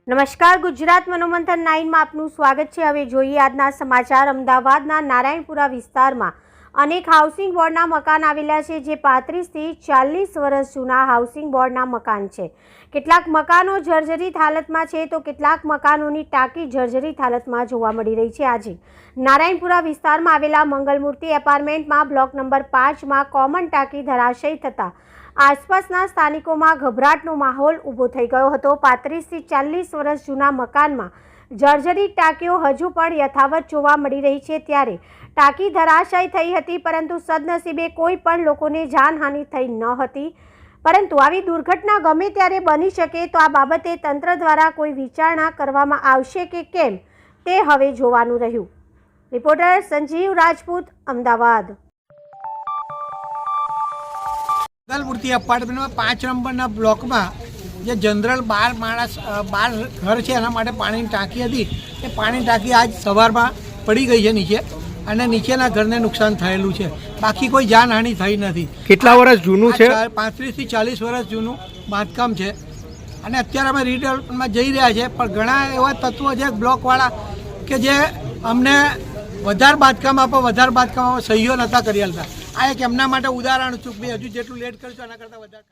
નમસ્કાર, ગુજરાત મનોમંથન 9 માં આપનું સ્વાગત છે। હવે જોઈએ આજના સમાચાર। અમદાવાદના નારાયણપુરા વિસ્તારમાં અનેક હાઉસિંગ બોર્ડના મકાન આવેલા છે, જે 35 થી 40 વર્ષ જૂના હાઉસિંગ બોર્ડના મકાન છે। કેટલાક મકાનો જર્જરિત હાલતમાં છે, તો કેટલાક મકાનોની ટાંકી જર્જરિત હાલતમાં જોવા મળી રહી છે। આજે નારાયણપુરા વિસ્તારમાં આવેલા મંગલમૂર્તિ એપાર્ટમેન્ટમાં બ્લોક નંબર 5માં કોમન ટાંકી ધરાશયી થતા આસપાસના સ્થાનિકોમાં ગભરાટનો માહોલ ઊભો થઈ ગયો હતો। 35 થી 40 વર્ષ જૂના મકાનમાં જર્જરિત ટાંકીઓ હજુ પણ યથાવત જોવા મળી રહી છે। ત્યારે ટાંકી ધરાશાયી થઈ હતી, પરંતુ સદનસીબે કોઈ પણ લોકોને જાનહાનિ થઈ ન હતી। પરંતુ આવી દુર્ઘટના ગમે ત્યારે બની શકે, તો આ બાબતે તંત્ર દ્વારા કોઈ વિચારણા કરવામાં આવશે કે કેમ, તે હવે જોવાનું રહ્યું। રિપોર્ટર સંજીવ રાજપૂત, અમદાવાદ। મંગલમૂર્તિ એપાર્ટમેન્ટમાં 5 નંબરના બ્લોકમાં જે જનરલ 12 માણસ 12 ઘર છે, એના માટે પાણીની ટાંકી હતી। એ પાણીની ટાંકી આજ સવારમાં પડી ગઈ છે નીચે, અને નીચેના ઘરને નુકસાન થયેલું છે। બાકી કોઈ જાનહાનિ થઈ નથી। કેટલા વર્ષ જૂનું છે? 35 થી 40 વર્ષ જૂનું બાંધકામ છે, અને અત્યારે અમે રીડેવલપમેન્ટમાં જઈ રહ્યા છે, પણ ઘણા એવા તત્વો છે બ્લોકવાળા કે જે અમને વધારે બાંધકામ સહીઓ નહોતા કરી આલતા। આ એક એમના માટે ઉદાહરણ છું, હજુ જેટલું લેટ કરશો એના કરતાં વધારે